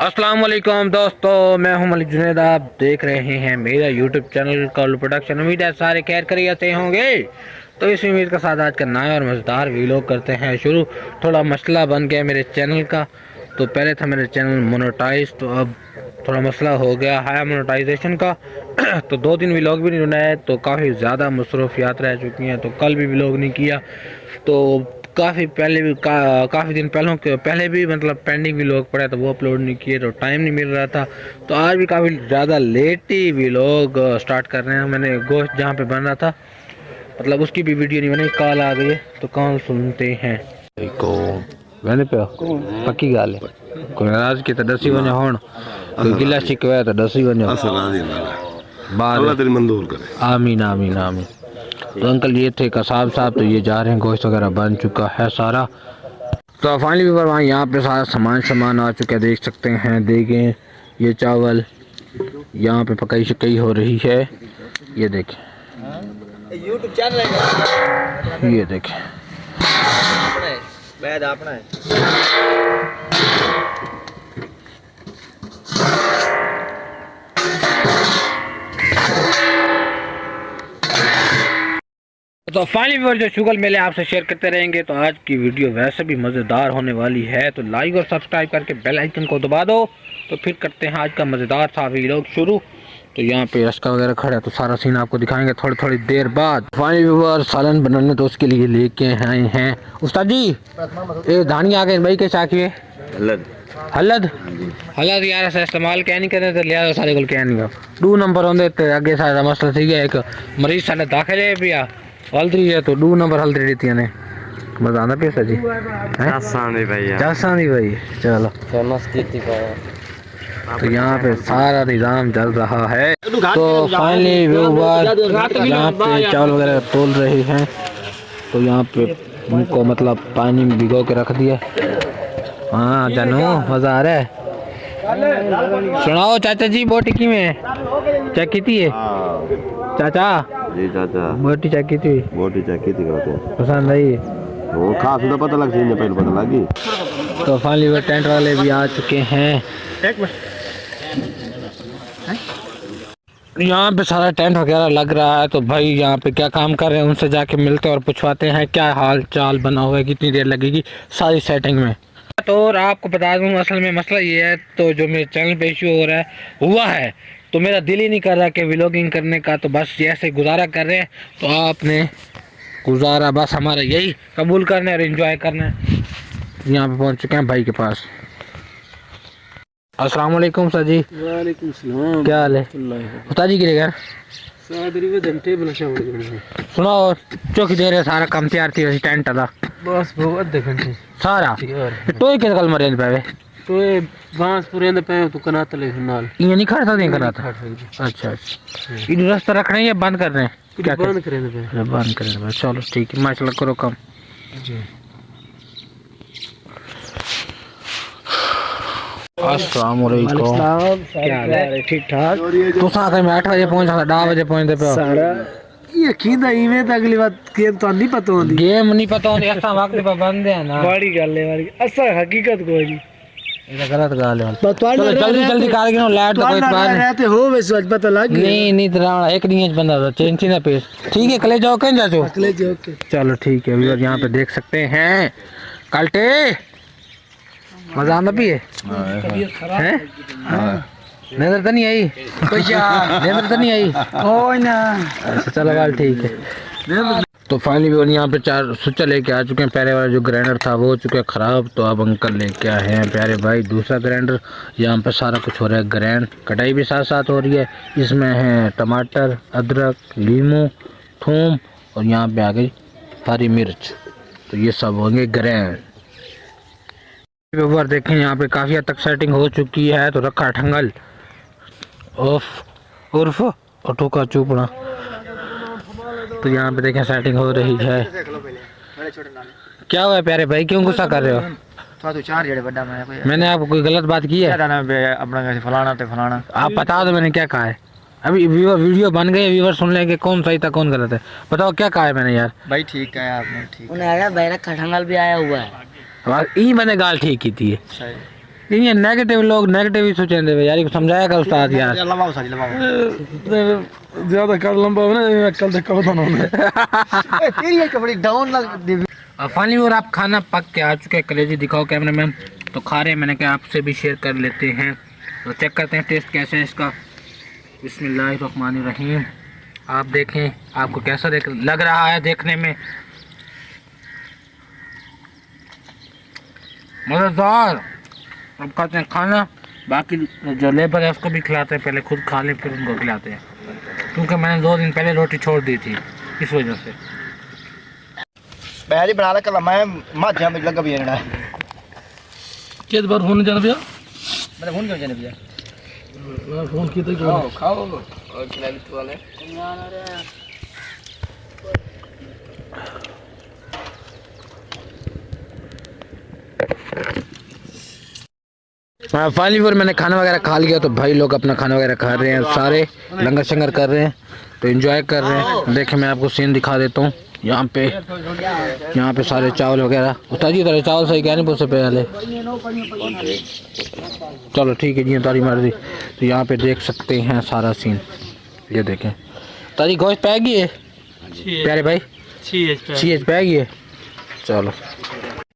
अस्सलाम वालेकुम दोस्तों, मैं हूं मलिक जुनैद। आप देख रहे हैं मेरा यूट्यूब चैनल कॉल प्रोडक्शन। उम्मीद है सारे खैर खैरियत से होंगे। तो इस उम्मीद के साथ आज का नया और मज़ेदार वीलॉग करते हैं शुरू। थोड़ा मसला बन गया मेरे चैनल का। तो पहले था मेरा चैनल मोनेटाइज, तो अब थोड़ा मसला हो गया है मोनेटाइजेशन का। तो 2 दिन व्लॉग भी नहीं बनाया, तो काफ़ी ज़्यादा मसरूफियात रह चुकी हैं। तो कल भी व्लॉग नहीं किया, तो काफ़ी पहले भी काफ़ी दिन पहले भी मतलब पेंडिंग व्लॉग पड़ा, तो वो अपलोड नहीं किए, तो टाइम नहीं मिल रहा था। तो आज भी काफ़ी ज़्यादा लेट ही व्लॉग स्टार्ट कर रहे हैं। मैंने गोश्त जहाँ पे बन रहा था मतलब उसकी भी वीडियो नहीं बनी, कॉल आ गई है, तो कॉल सुनते हैं। मैंने पे पक्की गाल है, कोई नाराज की तो दसी वने होण, कोई गिला शिकवा तो दसी वने अल्लाह तेरी मंजूर करे। आमीन आमीन आमीन। तो अंकल ये थे कसाब साहब, तो ये जा रहे हैं, गोश्त वगैरह बन चुका है सारा। तो फाइनली भी वहाँ यहाँ पे सारा सामान आ चुका है, देख सकते हैं। देखें ये चावल यहाँ पे पकाई शकाई हो रही है, ये देखें, यूट्यूब चैनल है, ये देखें अपना है। तो फाइनली व्यूअर जो शुगर मेले आपसे शेयर करते रहेंगे। तो आज की वीडियो वैसे भी मज़ेदार होने वाली है, तो लाइक और सब्सक्राइब करके बेल आइकन को दबा दो। तो फिर करते हैं आज का मज़ेदार सा व्लॉग शुरू। तो यहाँ पे रश्का वगैरह खड़ा है, तो सारा सीन आपको दिखाएंगे थोड़ी थोड़ी देर बाद। फाइनली व्यूअर सालन बनाने तो उसके लिए लेके आए हैं उस्ताद जी। ये धानी आ गए भाई के चाकी हलद हलद हलद यार ऐसा इस्तेमाल क्या नहीं करते, तो लिया सारे को क्या नहीं 2 नंबर होंगे। तो अगे सारा मसला थी गया, एक मरीज साढ़े दाखिल है पिया हल्दी है, तो 2 नंबर हल्दी देती ने मजा आना पैसा जी भाई चलो। तो यहाँ पे सारा निज़ाम चल रहा है। तो फाइनली व्यूअर यहाँ पे चावल वगैरह तोल रहे हैं। तो यहाँ पे उनको मतलब पानी में भिगो के रख दिया। हाँ जानू मजा आ रहा है। सुनाओ चाचा जी, बोटी की में चेक की थी चाचा जी चाचा, बोटी चेक की थी, बोटी चेक की थी पसंद आई, वो खास तो पता लग सी पहले पता लगी। तो फाइनली वो टेंट वाले भी आ चुके हैं। यहाँ पे सारा टेंट वगैरह लग रहा है। तो भाई यहाँ पे क्या काम कर रहे हैं उनसे जाके मिलते हैं और पूछवाते हैं क्या हाल चाल बना हुआ है, कितनी देर लगेगी सारी सेटिंग में। तो और आपको बता दूँ असल में मसला ये है, तो जो मेरे चैनल पे इशू हो रहा है हुआ है, तो मेरा दिल ही नहीं कर रहा कि व्लॉगिंग करने का। तो बस ऐसे गुजारा कर रहे हैं, तो आपने गुजारा बस हमारा यही कबूल करना है और एंजॉय करना है। यहाँ पे पहुँच चुके हैं भाई के पास। अस्सलाम वालेकुम सर जी। वालेकुम सलाम, क्या हाल है उस्ताद जी? की घर सुनो चौकी दे रहे, सारा काम तैयार थी टेंट का बस बहुत घंटे सारा तो किस गल मरे पे तो बांस पूरे पे तो कनात ले नाल ये नहीं खड़ सकते करा था। अच्छा अच्छा, इन रास्ता रखने या बंद कर रहे हैं? क्या बंद करें पे बंद करें? चलो ठीक है, माशाल्लाह करो कम जी। अस्सलाम वालेकुम, क्या हाल है? ठीक ठाक। तो साथ में 8 बजे पहुंचा, 10 बजे पहुंचते पे सारा यकीन है इवें तो अगली बात गेम तो नहीं पता होंदी, गेम नहीं पता होंदी, ऐसा वक्त पे बंद है ना। बड़ी गल है, बड़ी असा हकीकत कोई नहीं, ये गलत गाल है। चलो जल्दी जल्दी कर गिनो, लाइट तो कोई बात रहते हो वैसे आज पता लग नहीं नहीं तो एक नहीं बंदा था चेंची ना पेश। ठीक है कले जाओ, कहीं जाओ अगले जो ओके चलो ठीक है। व्यूअर यहाँ पे देख सकते हैं कल्टे मजा आंदा भी है नजर तो नहीं आई, नजर तो नहीं आई ओ ना। अच्छा चलो गाल ठीक है। तो फाइनली भी यहाँ पे 4 स्विच लेके आ चुके हैं। पहले वाला जो ग्राइंडर था वो हो चुका है ख़राब, तो अब अंकल लेके आए हैं प्यारे भाई दूसरा ग्राइंडर। यहाँ पे सारा कुछ हो रहा है, ग्राइंड कटाई भी साथ साथ हो रही है। इसमें है टमाटर, अदरक, लीमू, थूम और यहाँ पे आ गई हरी मिर्च। तो ये सब होंगे ग्राइंड। व्यूअर देखें यहाँ पे काफ़ी हद तक सेटिंग हो चुकी है। तो रखा ठंगल उर्फ ऑटो का चुपड़ा। तो यहाँ पे देखें सेटिंग हो रही है। क्या हुआ है प्यारे भाई, क्यों गुस्सा कर रहे हो? मैंने आपको कोई गलत बात की है? अपना फलाना ते फलाना आप बता दो मैंने क्या कहा है। अभी वीडियो बन गई, व्यूअर सुन लेंगे कौन सही था कौन गलत है। बताओ क्या कहा है मैंने यार? भाई ठीक है आपने, ठीक उन्हें भाई रखा ठंगल भी आया हुआ है, ई मैंने गाल ठीक की थी। ये नेगेटिव लोग नेगेटिव ही सोचेंगे यार, ये समझाया कर उस्ताद यार। लगाओ सारी लगाओ ज्यादा कर लंबा हो ना कल तक कब होना तेरी ये कपड़ी डाउन लग फाइनली और आप खाना पक के आ चुके हैं, कलेजी दिखाओ कैमरा मैन। तो खा रहे हैं, मैंने कहा आपसे भी शेयर कर लेते हैं। तो चेक करते हैं टेस्ट कैसे है इसका। बिस्मिल्लाहिर्रहमानिर्रहीम। आप देखें आपको कैसा लग रहा है देखने में। मज़ेदार। अब खाते हैं खाना, बाकी जो लेबर है उसको भी खिलाते हैं, पहले खुद खा लें फिर उनको खिलाते हैं, क्योंकि मैंने 2 दिन पहले रोटी छोड़ दी थी इस वजह से। पहले बना ला कल मैं माझा में लगा भी रहना किस बार फोन जाना भैया मैंने फोन क्यों जाने भैया फोन की तो क्यों खाओ और खिला भी तो वाले फाइनली फिर मैंने खाना वगैरह खा लिया, तो भाई लोग अपना खाना वगैरह खा रहे हैं, सारे लंगर शंगर कर रहे हैं, तो एंजॉय कर रहे हैं। देखें मैं आपको सीन दिखा देता हूँ। यहाँ पे सारे चावल वगैरह। उस्ताद जी तारे चावल सही क्या नहीं पूछे पहले। चलो ठीक है जी, तारी मर्जी। तो यहाँ पे देख सकते हैं सारा सीन, ये देखें। तारी गोश्त पैगी है प्यारे भाई, 6 पै गई है। चलो